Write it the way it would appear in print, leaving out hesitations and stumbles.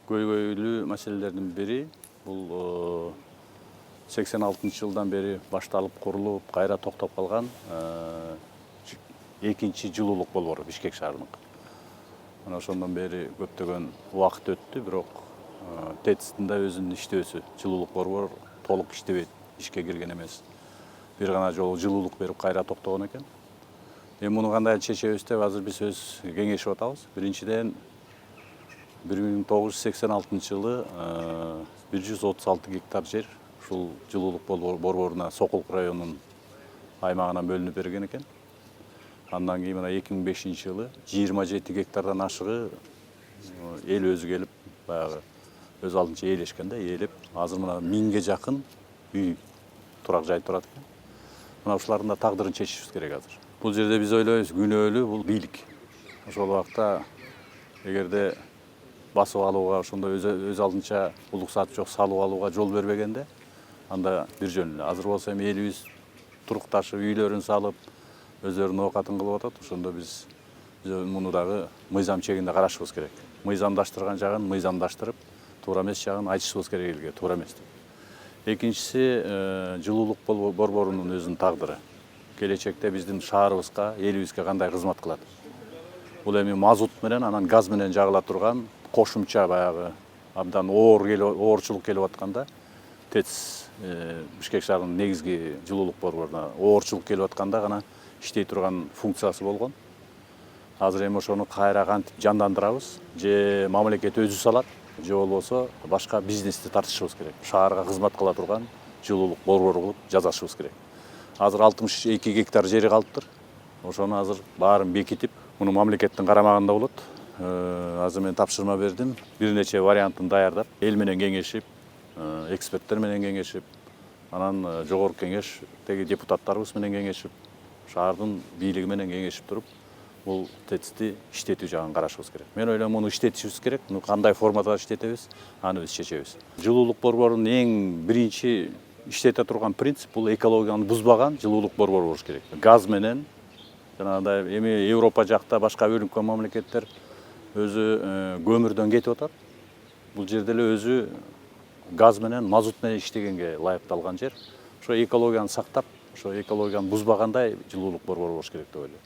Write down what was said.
көйгөйлүү маселелердин бири бул 86-жылдан бери башталып курулуп, кайра токтоп калган экинчи жылуулук болбору Бишкек шаарынын. Мына ошондон бери көптөгөн убакыт өттү, бирок ТЭЦ-тин да өзүнүн иштөөсү, жылуулук борбор толук иштебейт, ишке кирген эмес. Бир гана жолу жылуулук берип кайра токтогон экен. Эми муну кандай чечебиз деп азыр биз кеңешип атабыз. Биринчиден 1986-жылы 136 гектар жер ушул жылуулук борборуна Сокулук районунун аймагынан бөлүнүп берген экен. Андан кийин мына 2005-жылы 27 гектардан ашыгы эл өзү келип, баягы өз алдынча ээлешкен да, ээлеп, азыр мына 1000ге жакын үй, турак жай турат экен. Мына ушулардын да тагдырын чечишибиз керек азыр. Бул жерде биз ойлойбуз, күнөөлүү бул бийлик. Ошол убакта эгерде басып алууга, ошондой өз алдынча уруксаты жок салып алууга жол бербегенде, анда бир жөн эле. Азыр болсо эми элибиз турукташып, үйлөрүн салып, өздөрүнүн оокатын кылып атат. Ошондо биз муну дагы мыйзам чегинде карашыбыз керек. Мыйзамдаштырган жагын мыйзамдаштырып, туура эмес жагын айтышыбыз керек элге, туура эмес деп. Экинчиси, жылуулук борборунун өзүнүн тагдыры. Келечекте биздин шаарыбызга, элибизге кандай кызмат кылат? Бул эми мазут менен, анан газ менен жагыла турган кошумча баягы абдан оорчулук келип атканда, ТЭЦ Бишкек шаарынын негизги жылуулук борборуна оорчулук келип атканда гана иштей турган функциясы болгон. Азыр эми ошону кайра кантип жандандырабыз, же мамлекет өзү салат, же болбосо башка бизнести тартышыбыз керек. Шаарга кызмат кыла турган жылуулук борбору кылып жасашыбыз керек. Азыр 62 гектар жери калыптыр. Ошону азыр баарын бекитип, муну мамлекеттин карамагында болот. Азыр мен тапшырма бердим. Бир нече вариантын даярдап, эл менен кеңешип, эксперттер менен кеңешип, анан жогорку кеңештеги депутаттарыбыз менен кеңешип, шаардын бийлиги менен кеңешип туруп, бул ТЭЦ-ти иштетүү жагын карашыбыз керек. Мен ойлойм, муну иштетишибиз керек. Муну кандай формада иштетебиз, аны биз чечебиз. Жылуулук борборунун эң биринчи иштете турган принцип бул экологияны бузбаган жылуулук борбору болуш керек. Газ менен, жанагындай эми Европа жакта башка бөлүнкөн мамлекеттер өзү көмүрдөн кетип атат. Бул жерде эле өзү газ менен, мазут менен иштегенге ылайыкталган жер. Ошо экологияны сактап, ошо экологияны бузбагандай жылуулук борбору болуш керек деп ойлойм.